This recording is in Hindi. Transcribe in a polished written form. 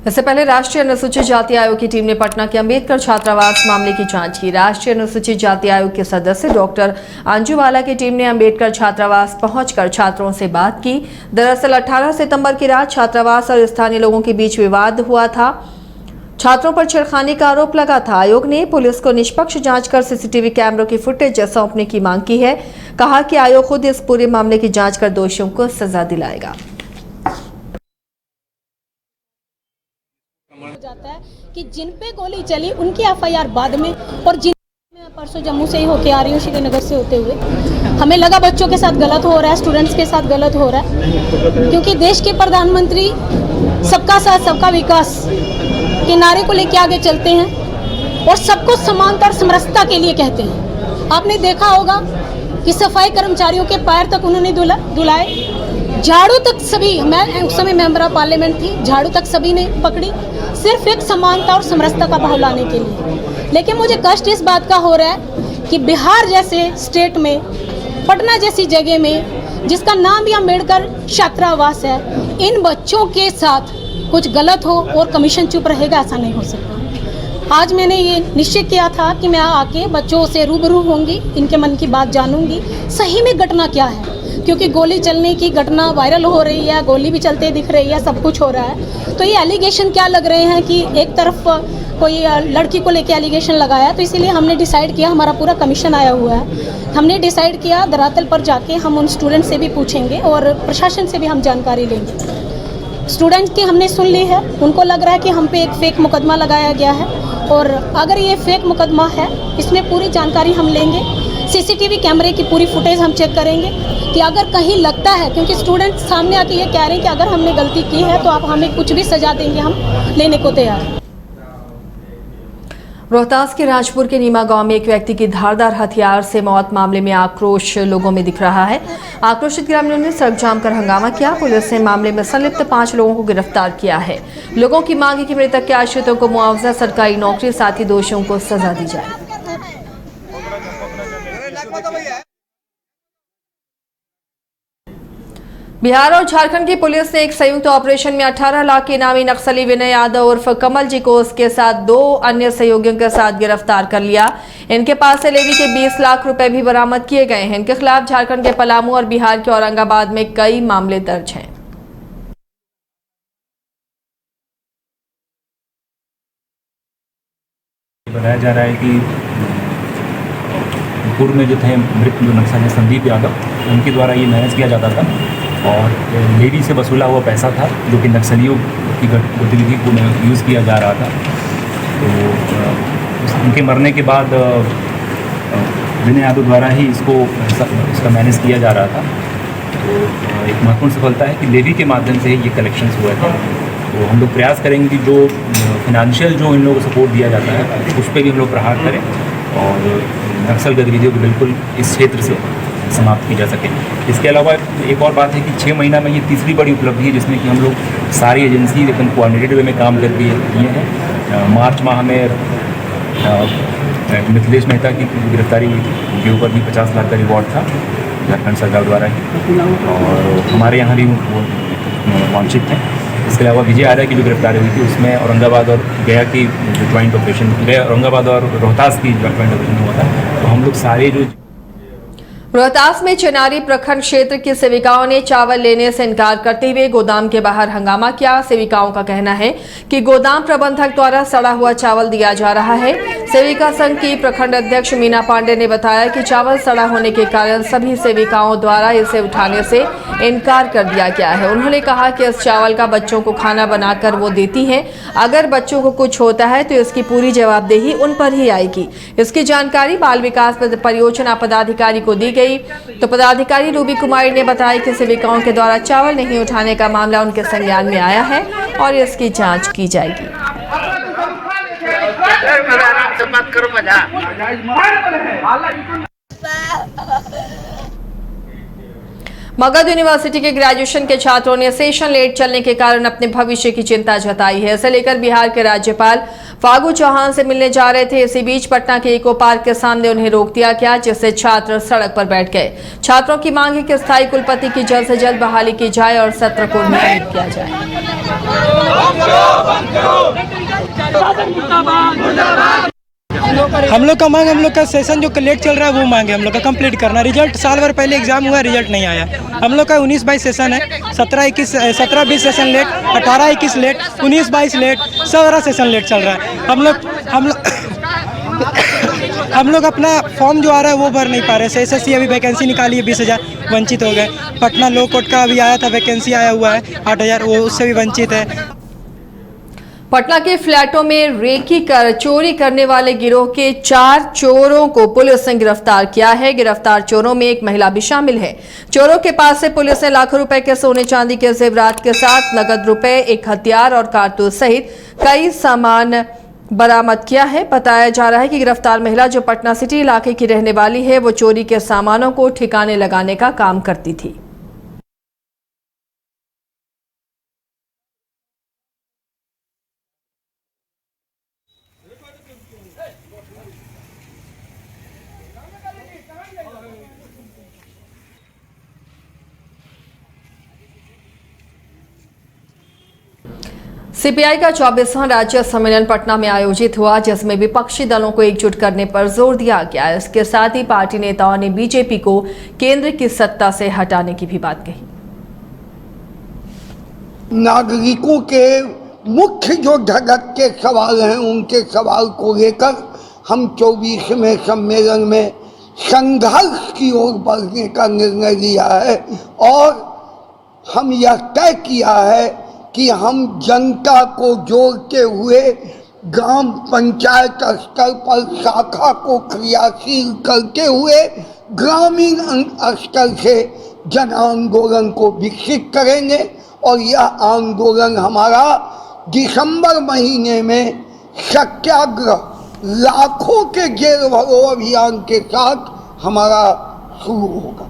इससे पहले राष्ट्रीय अनुसूचित जाति आयोग की टीम ने पटना के अंबेडकर छात्रावास मामले की जांच की। राष्ट्रीय अनुसूचित जाति आयोग के सदस्य डॉक्टर अंजू वाला की टीम ने अंबेडकर छात्रावास पहुंचकर छात्रों से बात की। दरअसल 18 सितंबर की रात छात्रावास और स्थानीय लोगों के बीच विवाद हुआ था। छात्रों पर छेड़खानी का आरोप लगा था। आयोग ने पुलिस को निष्पक्ष जांच कर सीसीटीवी कैमरों की फुटेज सौंपने की मांग की है। कहा कि आयोग खुद इस पूरे मामले की जांच कर दोषियों को सजा दिलाएगा। जाता है कि जिन पे गोली चली उनकी एफआईआर बाद में, और जिन मैं परसों जम्मू से ही होके आ रही हूँ, श्रीनगर से होते हुए, हमें लगा बच्चों के साथ गलत हो रहा है, स्टूडेंट्स के साथ गलत हो रहा है, क्योंकि देश के प्रधानमंत्री सबका साथ सबका विकास के नारे को लेके आगे चलते हैं और सबको समानता और समरसता के लिए कहते हैं। आपने देखा होगा कि सफाई कर्मचारियों के पैर तक उन्होंने धुलाए, झाड़ू तक सभी, मैं उस समय मेंबर ऑफ पार्लियामेंट थी, झाड़ू तक सभी ने पकड़ी, सिर्फ एक समानता और समरसता का भाव लाने के लिए। लेकिन मुझे कष्ट इस बात का हो रहा है कि बिहार जैसे स्टेट में, पटना जैसी जगह में, जिसका नाम भी अम्बेडकर छात्रावास है, इन बच्चों के साथ कुछ गलत हो और कमीशन चुप रहेगा, ऐसा नहीं हो सकता। आज मैंने ये निश्चय किया था कि मैं आके बच्चों से रूबरू होंगी, इनके मन की बात जानूंगी, सही में घटना क्या है, क्योंकि गोली चलने की घटना वायरल हो रही है, गोली भी चलते दिख रही है, सब कुछ हो रहा है। तो ये एलिगेशन क्या लग रहे हैं कि एक तरफ कोई लड़की को लेके एलिगेशन लगाया, तो इसीलिए हमने डिसाइड किया, हमारा पूरा कमीशन आया हुआ है, हमने डिसाइड किया धरातल पर जाके हम उन स्टूडेंट से भी पूछेंगे और प्रशासन से भी हम जानकारी लेंगे। स्टूडेंट की हमने सुन ली है, उनको लग रहा है कि हम पे एक फेक मुकदमा लगाया गया है, और अगर ये फेक मुकदमा है, इसमें पूरी जानकारी हम लेंगे, सीसीटीवी कैमरे की पूरी फुटेज हम चेक करेंगे कि अगर कहीं लगता है, क्योंकि स्टूडेंट सामने आके ये कह रहे हैं कि अगर हमने गलती की है तो आप हमें कुछ भी सजा देंगे, हम लेने को तैयार हैं। रोहतास के राजपुर के नीमा गांव में एक व्यक्ति की धारदार हथियार से मौत मामले में आक्रोश लोगों में दिख रहा है। आक्रोशित ग्रामीणों ने सड़क जाम कर हंगामा किया। पुलिस ने मामले में संलिप्त 5 लोगों को गिरफ्तार किया है। लोगों की मांग है कि मृतक के आश्रितों को मुआवजा, सरकारी नौकरी, साथ ही दोषियों को सजा दी जाए। बिहार और झारखंड की पुलिस ने एक संयुक्त ऑपरेशन में 18 लाख के इनामी नक्सली विनय यादव उर्फ कमल जी को उसके साथ 2 अन्य सहयोगियों के साथ गिरफ्तार कर लिया। इनके पास से लेवी के 20 लाख रुपए भी बरामद किए गए हैं। इनके खिलाफ झारखंड के पलामू और बिहार के औरंगाबाद में कई मामले दर्ज हैं। बताया जा रहा है कि पूर्व में जो थे मृत जो नक्सली संदीप यादव, उनके द्वारा ये मैनेज किया जाता था और लेवी से वसूला हुआ पैसा था जो कि नक्सलियों की गतिविधि को यूज़ किया जा रहा था। तो उनके मरने के बाद विनय यादव द्वारा ही इसका मैनेज किया जा रहा था। तो एक महत्वपूर्ण सफलता है कि लेवी के माध्यम से ये कलेक्शंस हुए थे। तो हम लोग प्रयास करेंगे कि जो फिनेंशियल जो इन लोगों को सपोर्ट दिया जाता है उस पर भी हम लोग प्रहार करें और नक्सल गतिविधियों को बिल्कुल इस क्षेत्र से समाप्त की जा सके। इसके अलावा एक और बात है कि 6 महीना में ये तीसरी बड़ी उपलब्धि है जिसमें कि हम लोग सारी एजेंसी एकदम कोऑर्डिनेटेड वे में काम करके किए हैं। मार्च माह में मिथिलेश मेहता की गिरफ्तारी हुई थी, उनके ऊपर भी 50 लाख का रिवॉर्ड था झारखंड सरकार द्वारा ही, और हमारे यहाँ भी वो वांछित थे। इसके अलावा विजय आर्या की जो गिरफ्तारी हुई थी उसमें औरंगाबाद और गया की जो ज्वाइंट ऑपरेशन, गया औरंगाबाद और रोहतास की ज्वाइंट ऑपरेशन हुआ था। तो हम लोग सारे जो रोहतास में चेनारी प्रखंड क्षेत्र की सेविकाओं ने चावल लेने से इनकार करते हुए गोदाम के बाहर हंगामा किया। सेविकाओं का कहना है कि गोदाम प्रबंधक द्वारा सड़ा हुआ चावल दिया जा रहा है। सेविका संघ की प्रखंड अध्यक्ष मीना पांडे ने बताया कि चावल सड़ा होने के कारण सभी सेविकाओं द्वारा इसे उठाने से इनकार कर दिया गया है। उन्होंने कहा कि इस चावल का बच्चों को खाना बनाकर वो देती हैं। अगर बच्चों को कुछ होता है तो इसकी पूरी जवाबदेही उन पर ही आएगी। इसकी जानकारी बाल विकास परियोजना पदाधिकारी को दी गई तो पदाधिकारी रूबी कुमारी ने बताया कि सेविकाओं के द्वारा चावल नहीं उठाने का मामला उनके संज्ञान में आया है और इसकी जांच की जाएगी। मगध यूनिवर्सिटी के ग्रेजुएशन के छात्रों ने सेशन लेट चलने के कारण अपने भविष्य की चिंता जताई है। इसे लेकर बिहार के राज्यपाल फागू चौहान से मिलने जा रहे थे। इसी बीच पटना के इको पार्क के सामने उन्हें रोक दिया गया, जिससे छात्र सड़क पर बैठ गए। छात्रों की मांग है कि स्थायी कुलपति की जल्द से जल्द बहाली की जाए और सत्र को नियमित किया जाए। हम लोग का मांग, हम लोग का सेशन जो लेट चल रहा है वो मांग है हम लोग का कंप्लीट करना। रिजल्ट साल भर पहले एग्जाम हुआ, रिजल्ट नहीं आया। हम लोग का 19-22 सेशन है, 17-20 session late, 18-21 late, 19-22 late, 17 session late चल रहा है। हम लोग अपना फॉर्म जो आ रहा है वो भर नहीं पा रहे। SSC अभी वैकेंसी निकाली है 20,000, वंचित हो गए। पटना लो कोर्ट का अभी आया था, वैकेंसी आया हुआ है 8,000, वो उससे भी वंचित है। पटना के फ्लैटों में रेकी कर चोरी करने वाले गिरोह के 4 चोरों को पुलिस ने गिरफ्तार किया है। गिरफ्तार चोरों में एक महिला भी शामिल है। चोरों के पास से पुलिस ने लाखों रुपए के सोने चांदी के जेवरात के साथ नगद रुपए, एक हथियार और कारतूस सहित कई सामान बरामद किया है। बताया जा रहा है कि गिरफ्तार महिला, जो पटना सिटी इलाके की रहने वाली है, वो चोरी के सामानों को ठिकाने लगाने का काम करती थी। सीपीआई का 24वां राज्य सम्मेलन पटना में आयोजित हुआ, जिसमें विपक्षी दलों को एकजुट करने पर जोर दिया गया। इसके साथ ही पार्टी नेताओं ने बीजेपी को केंद्र की सत्ता से हटाने की भी बात कही। नागरिकों के मुख्य जो धड़क के सवाल हैं, उनके सवाल को लेकर हम 24वें सम्मेलन में संघर्ष की ओर बढ़ने का निर्णय लिया है और हम यह तय किया है कि हम जनता को जोड़ते हुए ग्राम पंचायत स्तर पर शाखा को क्रियाशील करते हुए ग्रामीण स्तर से जन आंदोलन को विकसित करेंगे और यह आंदोलन हमारा दिसंबर महीने में सत्याग्रह लाखों के जेल भरो अभियान के साथ हमारा शुरू होगा।